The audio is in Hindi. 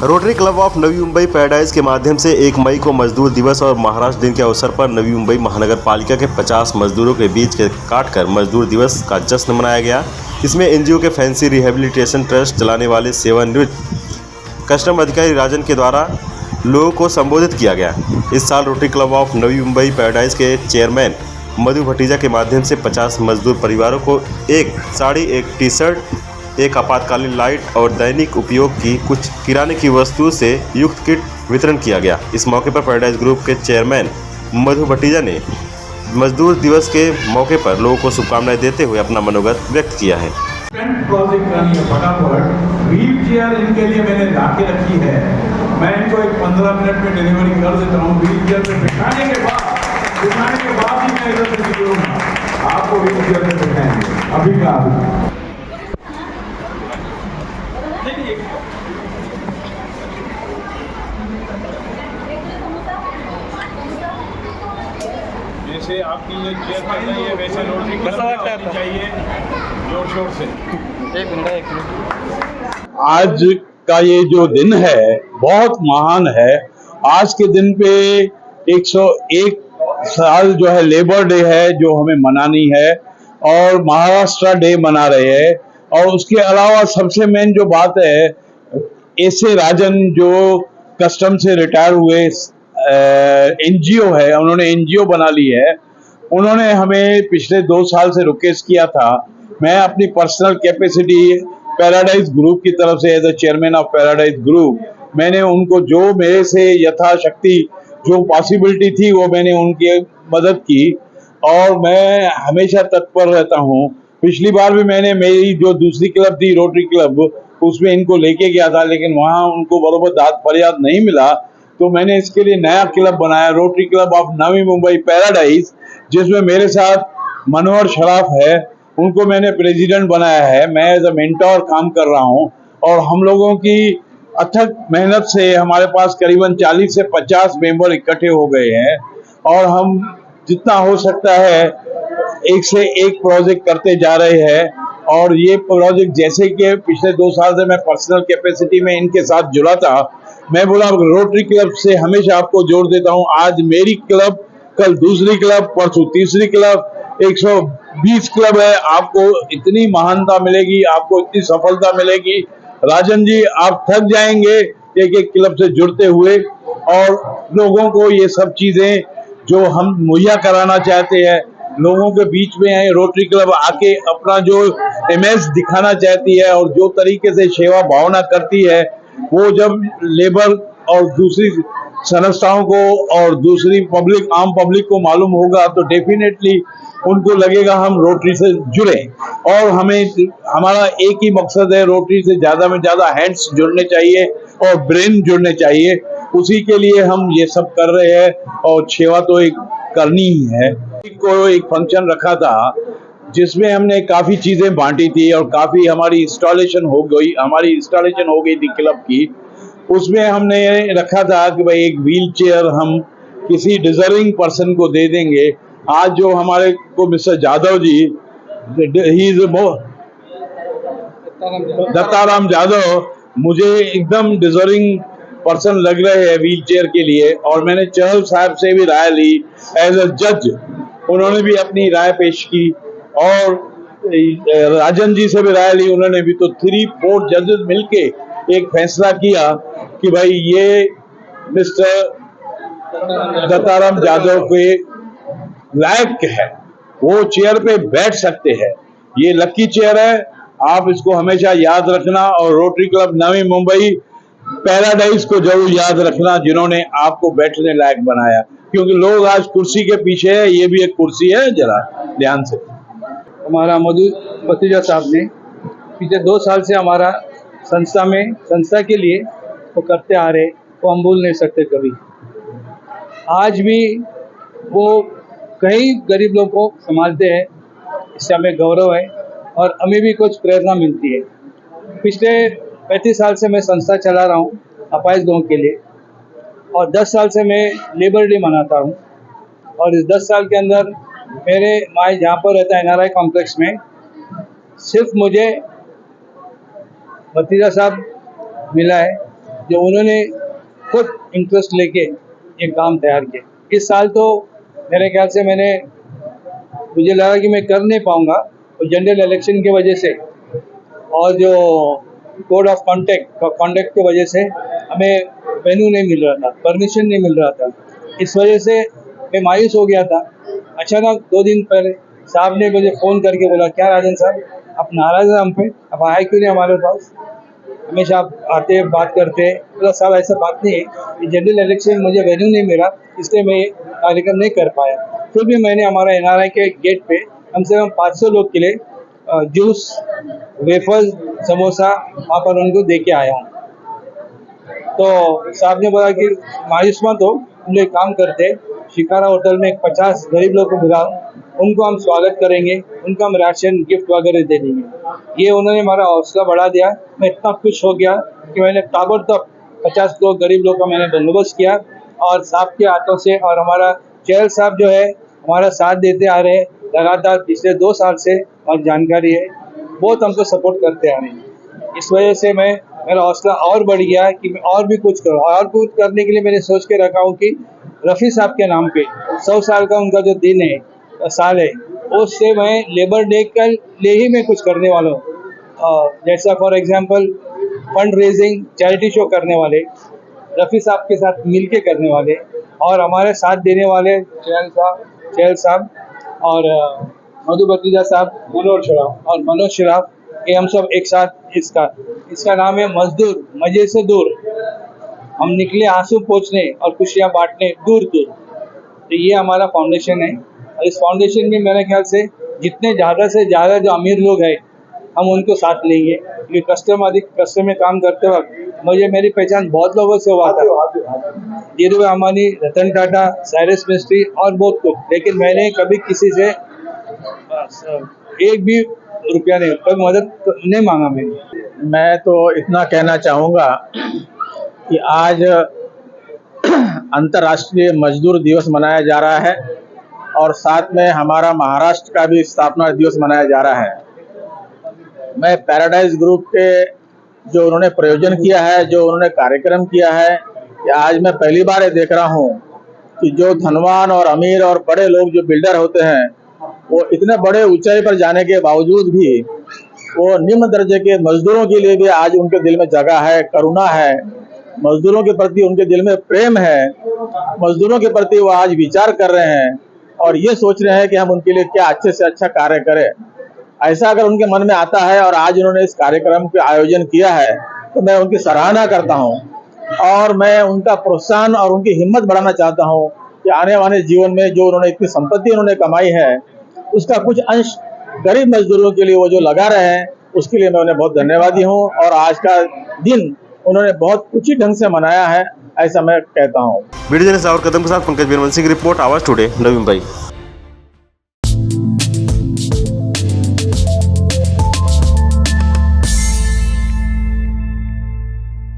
Rotary club of Navi Mumbai paradise के माध्यम से 1 मई को मजदूर दिवस और महाराष्ट्र दिन के अवसर पर नवी मुंबई महानगर पालिका के 50 मजदूरों के बीच केक काटकर मजदूर दिवस का जश्न मनाया गया। इसमें एनजीओ के फैंसी रिहेबिलिटेशन ट्रस्ट चलाने वाले सेवानिवृत्त कस्टम अधिकारी राजन के द्वारा लोगों को संबोधित किया गया। इस साल rotary club of Navi Mumbai paradise के चेयरमैन मधु भतीजा के माध्यम से 50 मजदूर परिवारों को एक साड़ी, एक टी शर्ट, एक आपातकालीन लाइट और दैनिक उपयोग की कुछ किराने की वस्तुओं से युक्त किट वितरण किया गया। इस मौके पर पैराडाइज ग्रुप के चेयरमैन मधु भतीजा ने मजदूर दिवस के मौके पर लोगों को शुभकामनाएं देते हुए अपना मनोगत व्यक्त किया है। प्रोजेक्ट करनी है फटाफट। व्हील चेयर इनके लिए मैंने ला के रखी है, मैं इनको एक 15 मिनट में डिलीवरी कर देता हूँ। व्हील चेयर पे बिठाने के बाद ही मैं इधर से निकलूंगा, आपको व्हील चेयर पे बिठाएंगे अभी का अभी। जैसे आपकी ये चेयर कर रही है वैसे रोटरी क्लब चाहिए जोर शोर से। एक मिनट। आज का ये जो दिन है बहुत महान है। आज के दिन पे 101 साल जो है लेबर डे है जो हमें मनानी है और महाराष्ट्र डे मना रहे हैं। और उसके अलावा सबसे मेन जो बात है, ऐसे राजन जो कस्टम से रिटायर हुए एनजीओ है, उन्होंने एनजीओ बना ली है। उन्होंने हमें पिछले 2 साल से रिक्वेस्ट किया था। मैं अपनी पर्सनल कैपेसिटी पैराडाइज ग्रुप की तरफ से as a chairman of Paradise group, मैंने उनको जो मेरे से यथाशक्ति जो पॉसिबिलिटी थी वो मैंने उनकी मदद की और मैं हमेशा तत्पर रहता हूँ। पिछली बार भी मैंने मेरी जो दूसरी क्लब थी रोटरी क्लब, उसमें इनको लेके गया था, लेकिन वहाँ उनको बराबर दाद फरियाद नहीं मिला। तो मैंने इसके लिए नया क्लब बनाया, rotary club of Navi Mumbai paradise, जिसमें मेरे साथ मनोहर शराफ है, उनको मैंने प्रेसिडेंट बनाया है। मैं एज अ मेंटोर काम कर रहा हूँ और हम लोगों की अथक मेहनत से हमारे पास करीबन 40 से 50 मेंबर इकट्ठे हो गए हैं और हम जितना हो सकता है एक से एक प्रोजेक्ट करते जा रहे हैं। और ये प्रोजेक्ट जैसे कि पिछले 2 साल से मैं पर्सनल कैपेसिटी में इनके साथ जुड़ा था, मैं बोला रोटरी क्लब से हमेशा आपको जोड़ देता हूँ। आज मेरी क्लब, कल दूसरी क्लब, परसों तीसरी क्लब, 120 क्लब है। आपको इतनी महानता मिलेगी, आपको इतनी सफलता मिलेगी। राजन जी, आप थक जाएंगे एक एक क्लब से जुड़ते हुए और लोगों को ये सब चीजें जो हम मुहैया कराना चाहते हैं, लोगों के बीच में रोटरी क्लब आके अपना जो इमेज दिखाना चाहती है और जो तरीके से सेवा भावना करती है, वो जब लेबर और दूसरी संस्थाओं को और दूसरी पब्लिक, आम पब्लिक को मालूम होगा तो डेफिनेटली उनको लगेगा हम रोटरी से जुड़े। और हमारा एक ही मकसद है, रोटरी से ज्यादा में ज्यादा हैंड्स जुड़ने चाहिए और ब्रेन जुड़ने चाहिए। उसी के लिए हम ये सब कर रहे हैं और सेवा तो एक करनी ही है। एक फंक्शन रखा था जिसमें हमने काफी चीजें बांटी थी और काफी हमारी इंस्टॉलेशन हो गई थी क्लब की। उसमें हमने रखा था कि भाई एक व्हील चेयर हम किसी डिजर्विंग पर्सन को दे देंगे। आज जो हमारे को mister Jadav ji, he is Dattaram Jadav, मुझे एकदम डिजर्विंग पर्सन लग रहे हैं व्हील चेयर के लिए। और मैंने चहल साहब से भी राय ली एज अ जज, उन्होंने भी अपनी राय पेश की और राजन जी से भी राय ली, उन्होंने भी। तो 3-4 जजेस मिलके एक फैसला किया कि भाई ये मिस्टर दत्ताराम जादव के लायक है, वो चेयर पे बैठ सकते हैं। ये लकी चेयर है, आप इसको हमेशा याद रखना और rotary club Navi Mumbai paradise को जरूर याद रखना, जिन्होंने आपको बैठने लायक बनाया। क्योंकि लोग आज कुर्सी के पीछे है, ये भी एक कुर्सी है, जरा ध्यान से। हमारा मधु भतीजा साहब ने पिछले 2 साल से हमारा संस्था के लिए वो करते आ रहे, वो हम भूल नहीं सकते कभी। आज भी वो कई गरीब लोगों को संभालते हैं, इससे हमें गौरव है और हमें भी कुछ प्रेरणा मिलती है। पिछले 35 साल से मैं संस्था चला रहा हूँ अपाहिज लोगों के लिए और 10 साल से मैं लेबर डे मनाता हूँ। और इस 10 साल के अंदर मेरे माई जहाँ पर रहता है NRI कॉम्प्लेक्स में, सिर्फ मुझे भतीजा साहब मिला है जो उन्होंने खुद इंटरेस्ट लेके ये काम तैयार किया। इस साल तो मेरे ख्याल से मुझे लगा कि मैं कर नहीं पाऊंगा, तो जनरल इलेक्शन की वजह से और जो कोड ऑफ कॉन्डक्ट की वजह से हमें वेन्यू नहीं मिल रहा था, परमिशन नहीं मिल रहा था। इस वजह से मैं मायूस हो गया था। अचानक 2 दिन पहले साहब ने मुझे फ़ोन करके बोला, क्या राजन साहब आप नाराज़ हैं हम पे, आप आए क्यों नहीं हमारे पास, हमेशा आप आते बात करते हैं। बोला साहब ऐसा बात नहीं है, ये जनरल इलेक्शन मुझे वेन्यू नहीं मिला इसलिए मैं ये कार्यक्रम नहीं कर पाया। फिर भी मैंने हमारा NRI के गेट पे कम से कम 500 लोग के लिए जूस, वेफर्स, समोसा वहाँ पर उनको दे के आया हूँ। तो साहब ने बोला कि मायूस मत हो, हम लोग एक काम करते, शिकारा होटल में 50 गरीब लोग को बुलाओ, उनको हम स्वागत करेंगे, उनको हम राशन गिफ्ट वगैरह दे देंगे। ये उन्होंने हमारा हौसला बढ़ा दिया। मैं इतना खुश हो गया कि मैंने ताबड़तोड़ 50 लोग गरीब लोग का मैंने बंदोबस्त किया और साहब के हाथों से, और हमारा चेयर साहब जो है हमारा साथ देते आ रहे हैं लगातार पिछले 2 साल से, और जानकारी है बहुत हमको सपोर्ट करते आ रहे हैं। इस वजह से मेरा हौसला और बढ़ गया कि मैं और भी कुछ करूँ, और कुछ करने के लिए मैंने सोच के रखा हूँ कि रफ़ी साहब के नाम पे 100 साल का उनका जो दिन है, साल है, उससे मैं लेबर डे के लिए ही मैं कुछ करने वाला हूँ। जैसा for example fund raising charity show करने वाले, रफ़ी साहब के साथ मिल के करने वाले, और हमारे साथ देने वाले चहल साहब और मधु भतीजा साहब, मनोज शराफ, ये हम सब एक साथ इसका नाम है मजदूर मजे से दूर। हम निकले आंसू पोंछने और खुशियाँ बांटने दूर दूर। तो ये हमारा फाउंडेशन है, और इस फाउंडेशन में मेरे ख्याल से जितने ज़्यादा से ज़्यादा जो अमीर लोग हैं हम उनको साथ लेंगे, क्योंकि कस्टम में काम करते वक्त मेरी पहचान बहुत लोगों से हुआ था, धीरूभाई अंबानी, रतन टाटा, साइरस मिस्त्री और बहुत कुछ, लेकिन मैंने कभी किसी से एक भी रुपया नहीं, कभी मदद नहीं मांगा। मैं तो इतना कहना चाहूँगा कि आज अंतर्राष्ट्रीय मजदूर दिवस मनाया जा रहा है और साथ में हमारा महाराष्ट्र का भी स्थापना दिवस मनाया जा रहा है। मैं पैराडाइज ग्रुप के जो उन्होंने प्रयोजन किया है, जो उन्होंने कार्यक्रम किया है, कि आज मैं पहली बार ये देख रहा हूँ कि जो धनवान और अमीर और बड़े लोग जो बिल्डर होते हैं, वो इतने बड़े ऊंचाई पर जाने के बावजूद भी वो निम्न दर्जे के मजदूरों के लिए भी आज उनके दिल में जगह है, करुणा है, मजदूरों के प्रति उनके दिल में प्रेम है, मजदूरों के प्रति वो आज विचार कर रहे हैं और ये सोच रहे हैं कि हम उनके लिए क्या अच्छे से अच्छा कार्य करें। ऐसा अगर उनके मन में आता है और आज उन्होंने इस कार्यक्रम के आयोजन किया है तो मैं उनकी सराहना करता हूं और मैं उनका प्रोत्साहन और उनकी हिम्मत बढ़ाना चाहता हूं कि आने वाले जीवन में जो उन्होंने इतनी संपत्ति उन्होंने कमाई है उसका कुछ अंश गरीब मजदूरों के लिए वो जो लगा रहे हैं उसके लिए मैं उन्हें बहुत धन्यवादी हूं और आज का दिन उन्होंने बहुत उचित ढंग से मनाया है, ऐसा मैं कहता हूं। वीडियो जर्नलिस्ट और कदम के साथ पंकज बीरवंशी की रिपोर्ट, आवाज टुडे, नवी मुंबई।